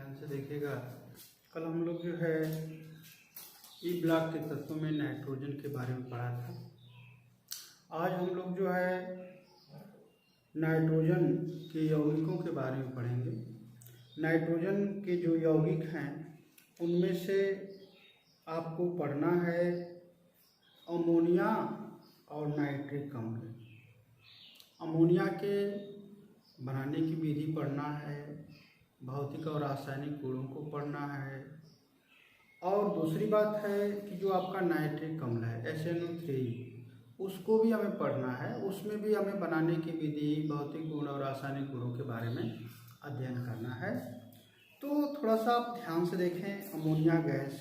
ध्यान से देखिएगा। कल हम लोग जो है ई ब्लॉक के तत्वों में नाइट्रोजन के बारे में पढ़ा था। आज हम लोग जो है नाइट्रोजन के यौगिकों के बारे में पढ़ेंगे। नाइट्रोजन के जो यौगिक हैं उनमें से आपको पढ़ना है अमोनिया और नाइट्रिक अम्ल। अमोनिया के बनाने की विधि पढ़ना है, भौतिक और रासायनिक गुणों को पढ़ना है, और दूसरी बात है कि जो आपका नाइट्रिक अम्ल है SNO3 उसको भी हमें पढ़ना है। उसमें भी हमें बनाने की विधि, भौतिक गुण और रासायनिक गुणों के बारे में अध्ययन करना है। तो थोड़ा सा आप ध्यान से देखें, अमोनिया गैस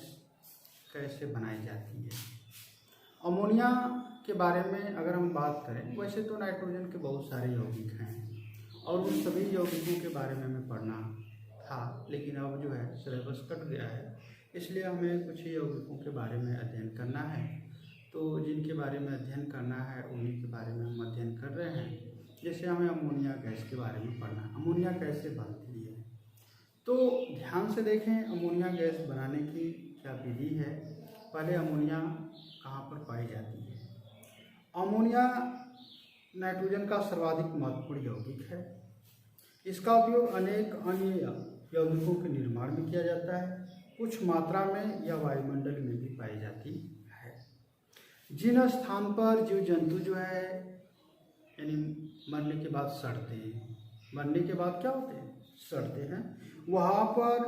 कैसे बनाई जाती है। अमोनिया के बारे में अगर हम बात करें, वैसे तो नाइट्रोजन के बहुत सारे यौगिक हैं और उन सभी यौगिकों के बारे में हमें पढ़ना था, लेकिन अब जो है सिलेबस कट गया है, इसलिए हमें कुछ यौगिकों के बारे में अध्ययन करना है। तो जिनके बारे में अध्ययन करना है उन्हीं के बारे में हम अध्ययन कर रहे हैं। जैसे हमें अमोनिया गैस के बारे में पढ़ना है, अमोनिया कैसे बनती है। तो ध्यान से देखें, अमोनिया गैस बनाने की क्या विधि है। पहले अमोनिया कहाँ पर पाई जाती है। अमोनिया नाइट्रोजन का सर्वाधिक महत्वपूर्ण यौगिक है। इसका उपयोग अनेक अन्य यौगिकों के निर्माण में किया जाता है। कुछ मात्रा में यह वायुमंडल में भी पाई जाती है। जिन स्थान पर जीव जंतु जो है यानी मरने के बाद सड़ते हैं, मरने के बाद क्या होते हैं, सड़ते हैं, वहाँ पर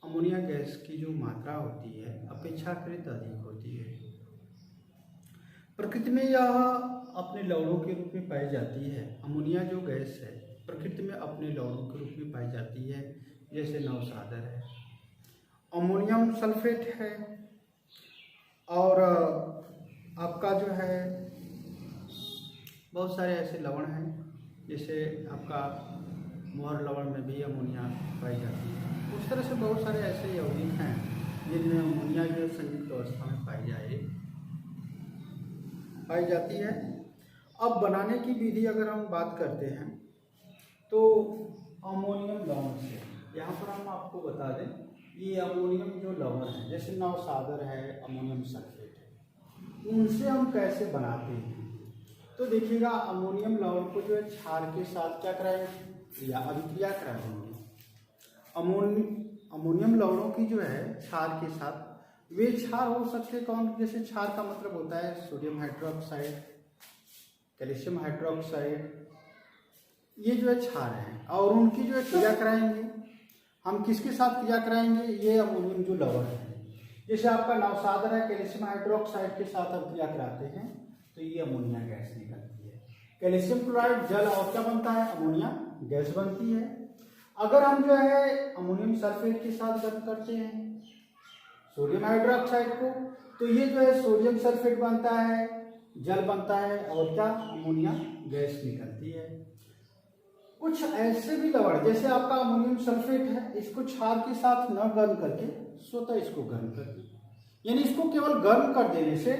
अमोनिया गैस की जो मात्रा होती है अपेक्षाकृत अधिक होती है। प्रकृति में यह अपने लवणों के रूप में पाई जाती है। अमोनिया जो गैस है प्रकृति में अपने लवणों के रूप में पाई जाती है, जैसे नवसागर है, अमोनियम सल्फेट है, और आपका जो है बहुत सारे ऐसे लवण हैं, जैसे आपका मोहर लवण में भी अमोनिया पाई जाती है। उस तरह से बहुत सारे ऐसे यौगिक हैं जिनमें अमोनिया जो संयुक्त अवस्था में पाई जाती है। अब बनाने की विधि अगर हम बात करते हैं तो अमोनियम लवण से, यहाँ पर हम आपको बता दें, ये अमोनियम जो लवण है जैसे नवसागर है, अमोनियम सल्फेट है, उनसे हम कैसे बनाते हैं। तो देखिएगा, अमोनियम लवण को जो है क्षार के साथ क्या कराएंगे या अभिक्रिया करा देंगे। अमोनियम लवणों की जो है क्षार के साथ, वे क्षार हो सकते कौन, जैसे क्षार का मतलब होता है सोडियम हाइड्रोक्साइड, कैल्शियम हाइड्रोक्साइड, ये जो है क्षार है, और उनकी जो है क्रिया कराएंगे। हम किसके साथ क्रिया कराएंगे, ये अमोनियम जो लवण है, जैसे आपका नवसागर है, कैल्शियम हाइड्रोक्साइड के साथ हम क्रिया कराते हैं तो ये अमोनिया गैस निकलती है। कैल्शियम क्लोराइड जल और क्या बनता है, अमोनिया गैस बनती है। अगर हम जो है अमोनियम सल्फेट के साथ गर्म करते हैं सोडियम हाइड्रोक्साइड को, तो ये जो है सोडियम सल्फेट बनता है, जल बनता है, और क्या, अमोनिया गैस निकलती है। कुछ ऐसे भी लवण, जैसे आपका अमोनियम सल्फेट है, इसको क्षार के साथ न गर्म करके स्वतः इसको गर्म कर दें, यानी इसको केवल गर्म कर देने से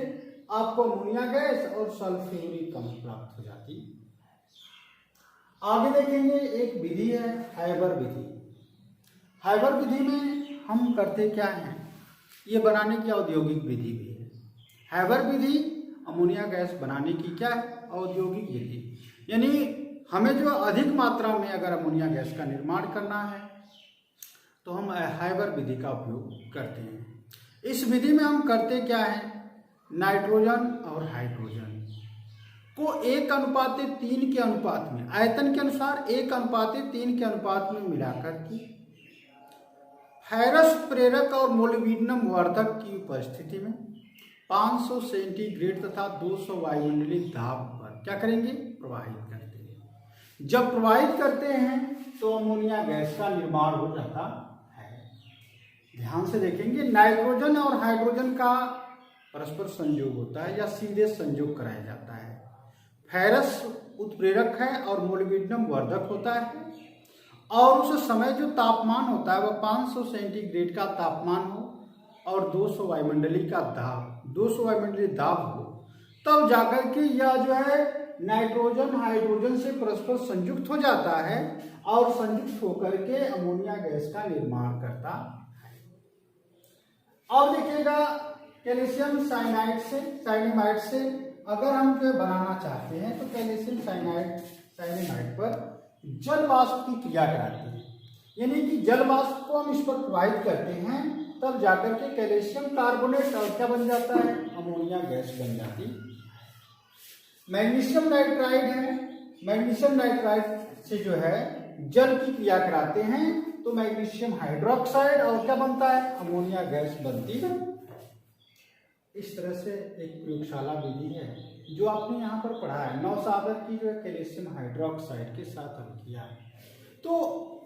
आपको अमोनिया गैस और सल्फ्यूरिक अम्ल प्राप्त हो जाती है। आगे देखेंगे, एक विधि है हाइबर विधि। हाइबर विधि में हम करते क्या हैं, ये बनाने की औद्योगिक विधि भी है। हाइबर विधि अमोनिया गैस बनाने की क्या है, औद्योगिक विधि, यानी हमें जो अधिक मात्रा में अगर अमोनिया गैस का निर्माण करना है तो हम हाइबर विधि का उपयोग करते हैं। इस विधि में हम करते क्या है, नाइट्रोजन और हाइड्रोजन को 1:3 के अनुपात में, आयतन के अनुसार 1:3 के अनुपात में मिलाकर के फेरस प्रेरक और मोलिब्डेनम वर्धक की उपस्थिति में 500 सेंटीग्रेड तथा 200 वायुमंडलीय दाब पर क्या करेंगे, प्रवाहित करते हैं। जब प्रवाहित करते हैं तो अमोनिया गैस का निर्माण हो जाता है। ध्यान से देखेंगे, नाइट्रोजन और हाइड्रोजन का परस्पर संयोग होता है या सीधे संयोग कराया जाता है। फेरस उत्प्रेरक है और मोलिब्डेनम वर्धक होता है, और उस समय जो तापमान होता है वह 500 सेंटीग्रेड का तापमान हो और 200 वायुमंडलीय का दाब, 200 वायुमंडलीय दाब हो, तब जाकर के यह जो है नाइट्रोजन हाइड्रोजन से परस्पर संयुक्त हो जाता है और संयुक्त होकर के अमोनिया गैस का निर्माण करता है। और देखिएगा कैल्शियम साइनाइड से अगर हम जो बनाना चाहते हैं तो कैल्शियम साइनाइड पर जल वाष्प की क्रिया कराते हैं, यानी कि जल वाष्प को हम इस पर प्रवाहित करते हैं, तब जाकर के कैल्शियम कार्बोनेट और क्या बन जाता है, अमोनिया गैस बन जाती है। मैग्नीशियम नाइट्राइड है, मैग्नीशियम नाइट्राइड से जो है जल की क्रिया कराते हैं तो मैग्नीशियम हाइड्रोक्साइड और क्या बनता है, अमोनिया गैस बनती है। इस तरह से एक प्रयोगशाला विधि है जो आपने यहाँ पर पढ़ा है, नौसागर की जो है कैल्शियम हाइड्रोक्साइड के साथ हल किया है। तो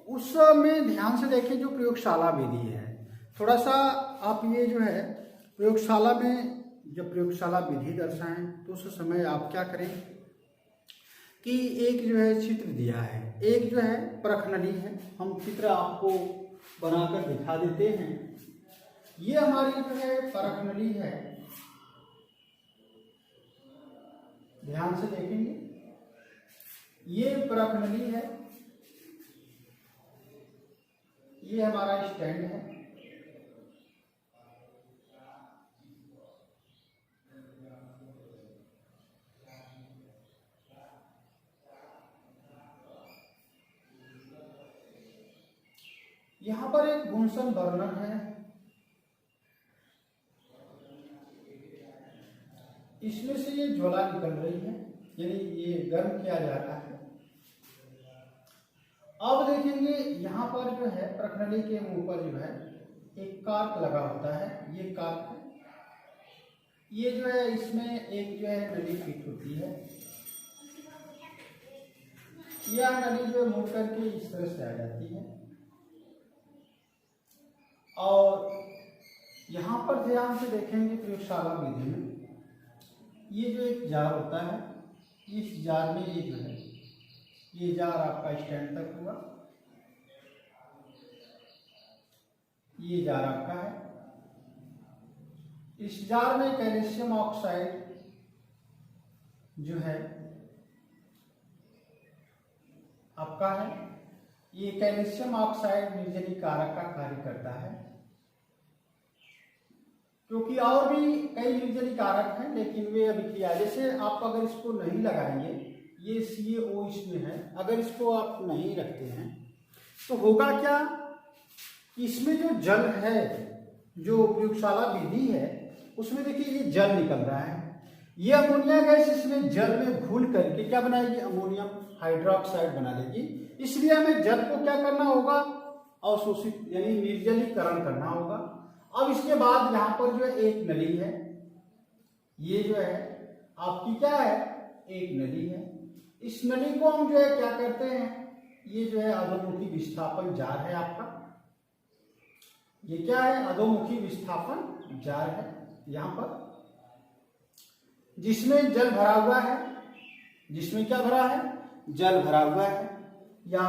उसमें ध्यान से देखें जो प्रयोगशाला विधि है, थोड़ा सा आप ये जो है प्रयोगशाला में जब प्रयोगशाला विधि दर्शाएं तो उस समय आप क्या करें कि एक जो है चित्र दिया है, एक जो है परखनली है, हम चित्र आपको बनाकर दिखा देते हैं। ये हमारी जो है परखनली है, ध्यान से देखेंगे, ये परखनली है, ये हमारा स्टैंड है, यहां पर एक गुंसन बर्नर है, इसमें से ये ज्वाला निकल रही है, यानी ये गर्म किया जा रहा है। अब देखेंगे यहाँ पर जो है प्रखनली के मुंह पर जो है एक कार्क लगा होता है, ये कार्क है, ये जो है इसमें एक जो है नली फिट होती है, यह नली जो मुड़ करके इस तरह से आ जाती है। और यहाँ पर ध्यान से देखेंगे प्रयोगशाला विधि में ये जो एक जार होता है, इस जार में ये जो है ये जार आपका स्टैंड तक हुआ, ये जार आपका है, इस जार में कैल्शियम ऑक्साइड जो है आपका है, ये कैल्शियम ऑक्साइड निर्जलीकारक का कार्य करता है, क्योंकि और भी कई निर्जलीकारक हैं लेकिन वे अभिक्रिया, जैसे आप अगर इसको नहीं लगाएंगे, ये CaO इसमें है, अगर इसको आप नहीं रखते हैं तो होगा क्या, इसमें जो जल है, जो प्रयोगशाला विधि है उसमें देखिए ये जल निकल रहा है, ये अमोनिया गैस इसमें जल में घुल करके क्या बनाएगी, अमोनियम हाइड्रोक्साइड बना लेगी। इसलिए हमें जल को क्या करना होगा, अवशोषित यानी निर्जलीकरण करना होगा। अब इसके बाद यहाँ पर जो है एक नली है, ये जो है आपकी क्या है, एक नली है, इस नली को हम जो है क्या करते हैं, ये जो है अधोमुखी विस्थापन जार है आपका, ये क्या है, अधोमुखी विस्थापन जार है यहाँ पर, जिसमें जल भरा हुआ है, जिसमें क्या भरा है, जल भरा हुआ है, या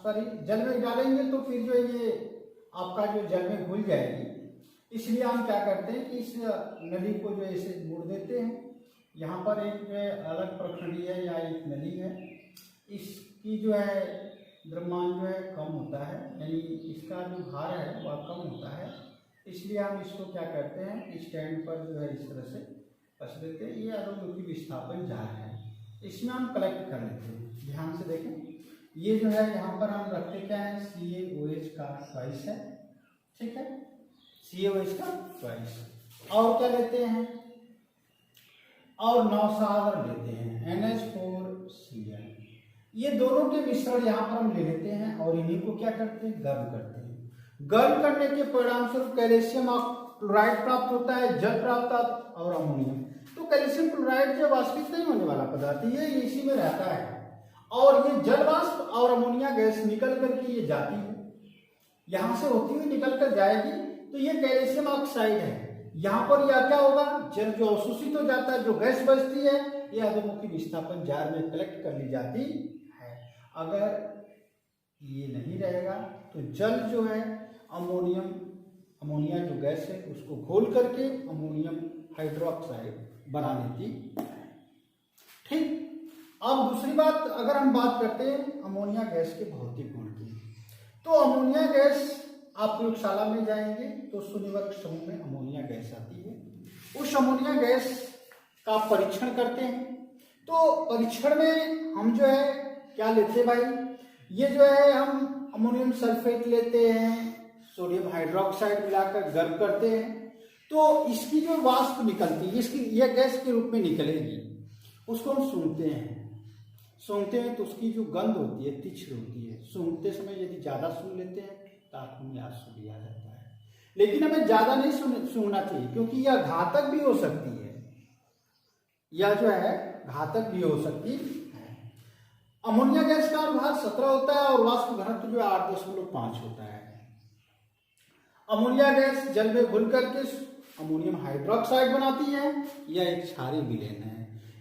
सॉरी जल में डालेंगे तो फिर जो ये आपका जो जल में घुल जाएगी, इसलिए हम क्या करते हैं कि इस नली को जो ऐसे मोड़ देते हैं। यहाँ पर एक जो है अलग प्रखंडी है या एक नली है, इसकी जो है द्रव्यमान जो है कम होता है, यानी इसका जो भार है वह कम होता है, इसलिए हम इसको क्या करते हैं, स्टैंड पर जो है इस तरह से कस देते हैं। ये अधोमुखी विस्थापन जार है, इसमें हम कलेक्ट कर लेते हैं। ध्यान से देखें, ये जो है यहाँ पर हम रखते क्या है, CaOH का ट्वाइस है, ठीक है, CaOH का ट्वाइस, और क्या लेते हैं, और नौसागर लेते हैं NH4Cl, ये दोनों के मिश्रण यहाँ पर हम ले लेते हैं और इन्हीं को क्या करते हैं, गर्म करते हैं। गर्म करने के परिणाम स्वरूप कैल्शियम क्लोराइड प्राप्त होता है, जल प्राप्त और अमोनियम। तो कैल्शियम क्लोराइड जो वाष्पित नहीं होने वाला पदार्थ ये इसी में रहता है, और ये जल वाष्प और अमोनिया गैस निकल करके ये जाती है, यहां से होती हुई निकल कर जाएगी, तो ये कैल्शियम ऑक्साइड है। यहाँ पर यह क्या होगा, जल जो अवशोषित हो जाता है, जो गैस बचती है, ये अधोमुखी विस्थापन जार में कलेक्ट कर ली जाती है। अगर ये नहीं रहेगा तो जल जो है अमोनिया जो गैस है उसको घोल करके अमोनियम हाइड्रोक्साइड बना लेती है। ठीक, अब दूसरी बात, अगर हम बात करते हैं अमोनिया गैस के भौतिक गुण की, तो अमोनिया गैस आप प्रयोगशाला में जाएंगे तो शून्यवर्ग समूह में अमोनिया गैस आती है। उस अमोनिया गैस का परीक्षण करते हैं। तो परीक्षण में हम जो है क्या लेते हैं भाई, ये जो है हम अमोनियम सल्फेट लेते हैं, सोडियम हाइड्रोक्साइड मिलाकर गर्म करते हैं, तो इसकी जो वाष्प निकलती है, इसकी यह गैस के रूप में निकलेगी, उसको हम सूंघते हैं तो उसकी जो गंध होती है तीक्ष्ण होती है। सूंघते समय यदि ज़्यादा सूंघ लेते हैं तो आँख में आंसू भी आ जाता है, लेकिन हमें ज़्यादा नहीं सूंघना चाहिए क्योंकि यह घातक भी हो सकती है, यह जो है घातक भी हो सकती है। अमोनिया गैस का अनुभाग 17 होता है और वाष्प घनत्व जो 8.5 होता है। अमोनिया गैस जल में घुल करके अमोनियम हाइड्रोक्साइड बनाती है। यह एक क्षारीय विलेन है।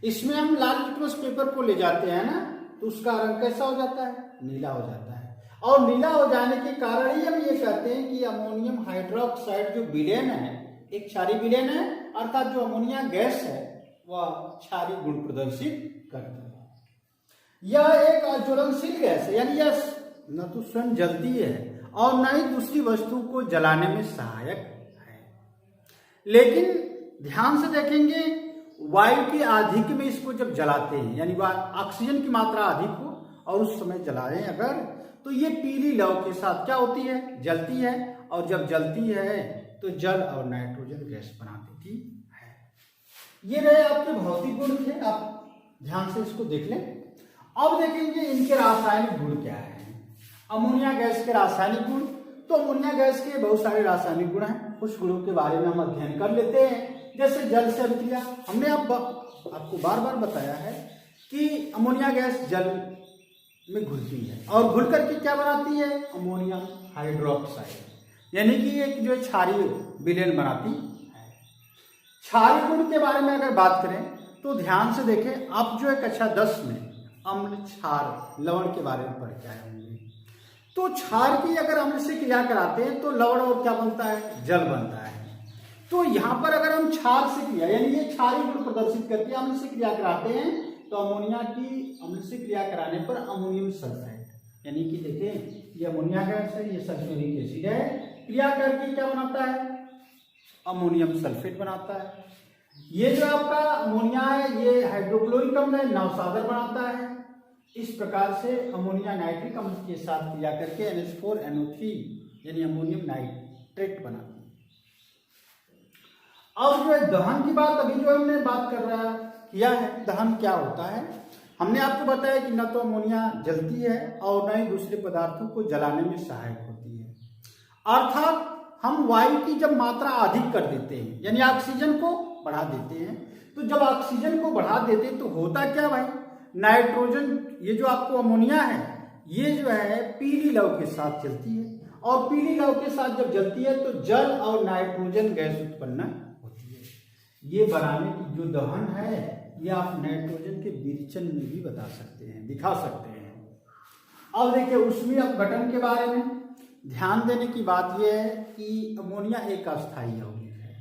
इसमें हम लाल लिटमस पेपर को ले जाते हैं ना, तो उसका रंग कैसा हो जाता है, नीला हो जाता है। और नीला हो जाने के कारण ही हम ये कहते हैं कि अमोनियम हाइड्रोक्साइड जो विलेन है एक क्षारीय विलेन है, अर्थात जो अमोनिया गैस है वह क्षारीय गुण प्रदर्शित करती है। यह एक ज्वलनशील गैस है, यानी यह न तो स्वयं जलती है और न ही दूसरी वस्तु को जलाने में सहायक है। लेकिन ध्यान से देखेंगे, वायु के अधिक में इसको जब जलाते हैं, यानी ऑक्सीजन की मात्रा अधिक हो और उस समय जलाएं अगर, तो ये पीली लौ के साथ क्या होती है, जलती है, और जब जलती है तो जल और नाइट्रोजन गैस बना देती है। ये रहे आपके भौतिक गुण थे, आप ध्यान से इसको देख लें। अब देखेंगे इनके रासायनिक गुण क्या है। अमोनिया गैस के रासायनिक गुण, तो अमोनिया गैस के बहुत सारे रासायनिक गुण हैं, कुछ गुणों के बारे में हम अध्ययन कर लेते हैं। जैसे जल से अभिक्रिया, हमने आपको बार बार बताया है कि अमोनिया गैस जल में घुलती है और घुल करके क्या बनाती है, अमोनियम हाइड्रोक्साइड, यानी कि एक जो क्षारीय विलेन बनाती है। क्षारीय गुण के बारे में अगर बात करें तो ध्यान से देखें, आप जो है कक्षा 10 में अम्ल क्षार लवण के बारे में पढ़ के आए होंगे। तो क्षार की अगर अम्ल से क्रिया कराते हैं तो लवण और क्या बनता है, जल बनता है। तो यहाँ पर अगर हम क्षार से क्रिया, यानी ये क्षारीय गुण प्रदर्शित करके अम्ल से क्रिया कराते हैं, तो अमोनिया की अम्ल से क्रिया कराने पर अमोनियम सल्फाइड, यानी कि देखें ये अमोनिया गैस है, ये सल्फ्यूरिक एसिड है, क्रिया करके क्या बनाता है, अमोनियम सल्फेट बनाता है। ये जो आपका अमोनिया है ये हाइड्रोक्लोरिक अम्ल है, नवसागर बनाता है। इस प्रकार से अमोनिया नाइट्रिक अम्ल के साथ क्रिया करके NH4NO3 यानी अमोनियम नाइट्रेट बनाता है। अब जो है दहन की बात, अभी जो हमने बात किया है, दहन क्या होता है, हमने आपको बताया कि न तो अमोनिया जलती है और न ही दूसरे पदार्थों को जलाने में सहायक होती है। अर्थात हम वायु की जब मात्रा अधिक कर देते हैं, यानी ऑक्सीजन को बढ़ा देते हैं, तो जब ऑक्सीजन को बढ़ा देते हैं तो होता क्या भाई, नाइट्रोजन, ये जो आपको अमोनिया है ये जो है पीली लौ के साथ जलती है, और पीली लौ के साथ जब जलती है तो जल और नाइट्रोजन गैस उत्पन्न होती है। ये बनाने की जो दहन है ये आप नाइट्रोजन के विरेचन में भी बता सकते हैं, दिखा सकते हैं। अब देखिए ऊष्मीय अपघटन के बारे में ध्यान देने की बात यह है कि अमोनिया एक अस्थायी यौगिक है।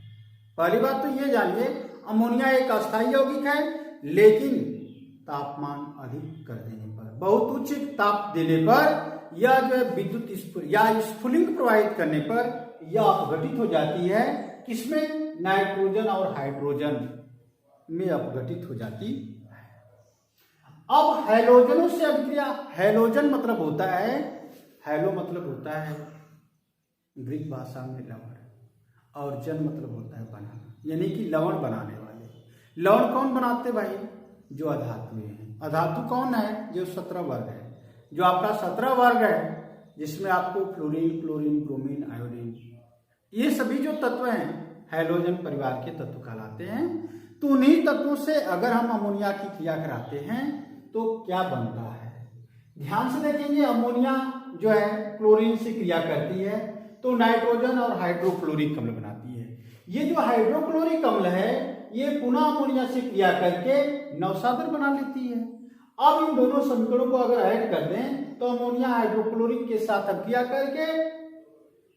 पहली बात तो ये जानिए, अमोनिया एक अस्थायी यौगिक है, लेकिन तापमान अधिक कर देने पर, बहुत उच्च ताप देने पर या जो है विद्युत या स्फुलिंग प्रवाहित करने पर यह अपघटित हो जाती है। किसमें, नाइट्रोजन और हाइड्रोजन में अपघटित हो जाती है। अब हैलोजनों से अभिक्रिया, हैलोजन मतलब होता है, हैलो मतलब होता है ग्रीक भाषा में लवण, और जन मतलब होता है बनाना, यानी कि लवण बनाने वाले। लवण कौन बनाते भाई, जो अधातु हैं। अधातु कौन है, जो 17 वर्ग है, जो आपका 17 वर्ग है, जिसमें आपको फ्लोरीन, क्लोरीन, ब्रोमीन, आयोडीन, ये सभी जो तत्व हैं हैलोजन परिवार के तत्व कहलाते हैं। तो उन्हीं तत्वों से अगर हम अमोनिया की क्रिया कराते हैं तो क्या बनता है, ध्यान से देखेंगे। अमोनिया जो है क्लोरीन से क्रिया करती है तो नाइट्रोजन और हाइड्रोक्लोरिक अम्ल बनाती है। ये जो हाइड्रोक्लोरिक अम्ल है ये पुनः अमोनिया से क्रिया करके नवसागर बना लेती है। अब इन दोनों समीकरणों को अगर ऐड कर दें तो अमोनिया हाइड्रोक्लोरिक के साथ अभिक्रिया करके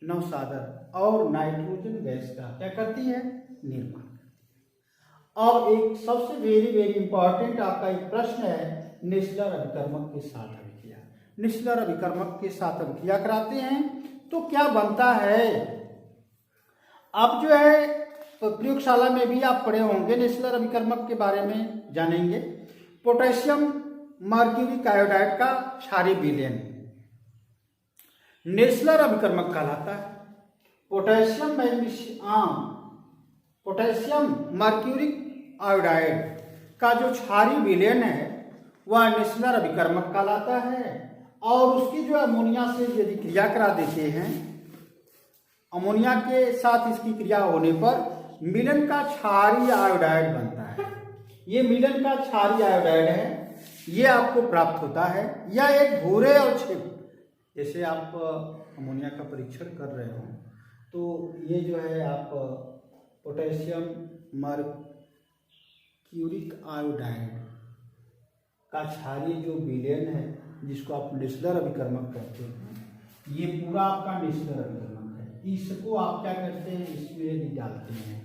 नवसागर और नाइट्रोजन गैस का क्या करती है, निर्माण। अब एक सबसे वेरी वेरी इंपॉर्टेंट आपका एक प्रश्न है नेस्लर अभिकर्मक के साथ अभिक्रिया। नेस्लर अभिकर्मक के साथ अभिक्रिया कराते हैं तो क्या बनता है, आप जो है प्रयोगशाला में भी आप पढ़े होंगे, नेस्लर अभिकर्मक के बारे में जानेंगे। पोटेशियम मर्क्यूरिक आयोडाइड का क्षारीय विलयन नेस्लर अभिकर्मक कहलाता है। पोटेशियम मर्क्यूरिक आयोडाइड का जो क्षारीय विलयन है वह नेस्लर अभिकर्मक कहलाता है। और उसकी जो अमोनिया से यदि क्रिया करा देते हैं, अमोनिया के साथ इसकी क्रिया होने पर मिलन का क्षारीय आयोडाइड बनता है। ये मिलन का क्षारीय आयोडाइड है, ये आपको प्राप्त होता है। यह एक भूरे और छिप, जैसे आप अमोनिया का परीक्षण कर रहे हो तो ये जो है आप पोटेशियम मर्क्यूरिक आयोडाइड का क्षारीय जो विलयन है, जिसको आप नेस्लर अभिकर्मक कहते हैं, ये पूरा आपका नेस्लर अभिकर्मक है। इसको आप क्या करते हैं, इसमें यदि डालते हैं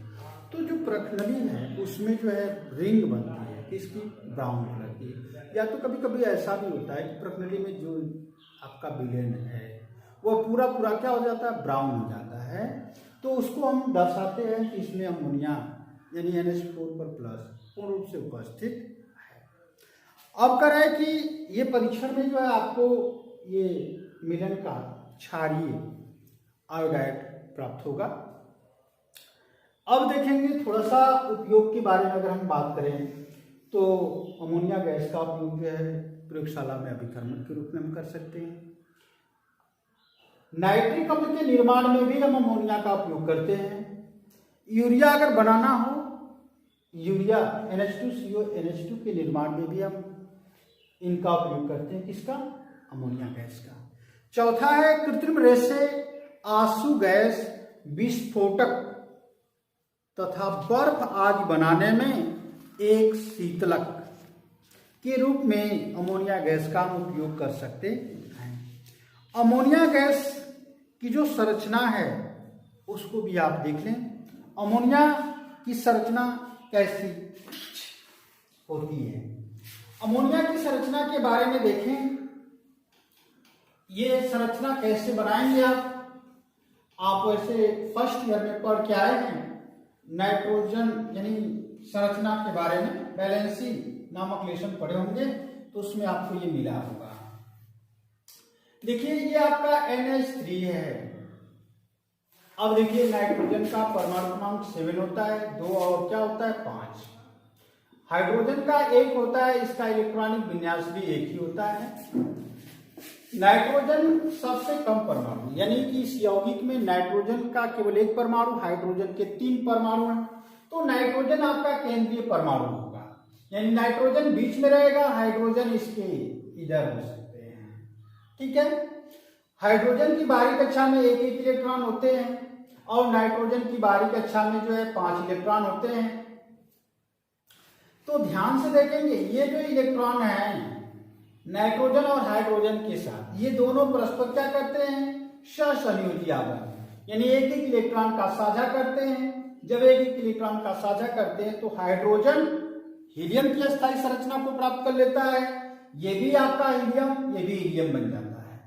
तो जो प्रखनली है उसमें जो है रिंग बनती है, किसकी, ब्राउन कलर की। या तो कभी कभी ऐसा भी होता है कि प्रखनली में जो आपका विलयन है वह पूरा क्या हो जाता है, ब्राउन हो जाता है। तो उसको हम दर्शाते हैं कि इसमें अमोनिया यानी NH4 पर प्लस पूर्ण रूप से उपस्थित है। अब कह रहे हैं कि ये परीक्षण में जो है आपको ये मिलन का क्षारीय आयोडाइड प्राप्त होगा। अब देखेंगे थोड़ा सा उपयोग के बारे में। अगर हम बात करें तो अमोनिया गैस का उपयोग जो है प्रयोगशाला में अभिकर्मक के रूप में हम कर सकते हैं। नाइट्रिक अम्ल के निर्माण में भी हम अमोनिया का उपयोग करते हैं। यूरिया अगर बनाना हो, यूरिया NH2CO NH2 के निर्माण में भी हम इनका उपयोग करते हैं। किसका, अमोनिया गैस का। चौथा है कृत्रिम रेशे आंसू गैस, विस्फोटक तथा बर्फ आदि बनाने में एक शीतलक के रूप में अमोनिया गैस का हम उपयोग कर सकते हैं। अमोनिया गैस की जो संरचना है उसको भी आप देख लें। अमोनिया की संरचना कैसी होती है, अमोनिया की संरचना के बारे में देखें। ये संरचना कैसे बनाएंगे आप वैसे फर्स्ट ईयर में पढ़ के आए हैं, नाइट्रोजन यानी संरचना के बारे में वैलेंसी नामक लेसन पढ़े होंगे, तो उसमें आपको ये मिला होगा। देखिए ये आपका NH3 है। अब देखिए नाइट्रोजन का परमाणु क्रमांक 7 होता है, 2 और क्या होता है 5। हाइड्रोजन का 1 होता है, इसका इलेक्ट्रॉनिक विन्यास भी 1 ही होता है। नाइट्रोजन सबसे कम परमाणु, यानी कि इस यौगिक में नाइट्रोजन का केवल 1 परमाणु, हाइड्रोजन के 3 परमाणु हैं। तो नाइट्रोजन आपका केंद्रीय परमाणु होगा, यानी नाइट्रोजन बीच में रहेगा, हाइड्रोजन इसके इधर हो सकते हैं। ठीक है, हाइड्रोजन की बाहरी कक्षा में 1 इलेक्ट्रॉन होते हैं और नाइट्रोजन की बाहरी कक्षा में जो है 5 इलेक्ट्रॉन होते हैं। तो ध्यान से देखेंगे ये जो इलेक्ट्रॉन है नाइट्रोजन और हाइड्रोजन के साथ, ये दोनों परस्पर क्या करते हैं, सहसंयोजी आबंध, यानी 1 इलेक्ट्रॉन का साझा करते हैं। जब 1 इलेक्ट्रॉन का साझा करते हैं तो हाइड्रोजन हीलियम की अस्थायी संरचना को प्राप्त कर लेता है, ये भी आपका हीलियम, ये भी हीलियम बन जाता है।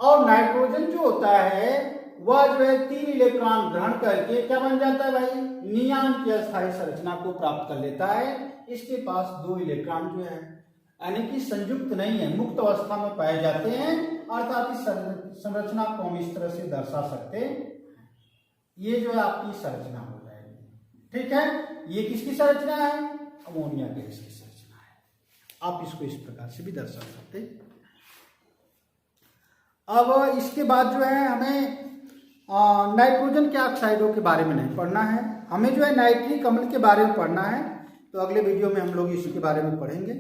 और नाइट्रोजन जो होता है वह जो है 3 इलेक्ट्रॉन ग्रहण करके क्या बन जाता है भाई, नियान की अस्थायी संरचना को प्राप्त कर लेता है। इसके पास 2 इलेक्ट्रॉन जो है यानी कि संयुक्त नहीं है, मुक्त अवस्था में पाए जाते हैं, अर्थात इस संरचना को हम इस तरह से दर्शा सकते हैं। ये जो है आपकी संरचना हो जाएगी। ठीक है, ये किसकी संरचना है, अमोनिया गैस की संरचना है। आप इसको इस प्रकार से भी दर्शा सकते हैं। अब इसके बाद जो है हमें नाइट्रोजन के ऑक्साइडों के बारे में नहीं पढ़ना है, हमें जो है नाइट्रिक अम्ल के बारे में पढ़ना है। तो अगले वीडियो में हम लोग इसके बारे में पढ़ेंगे।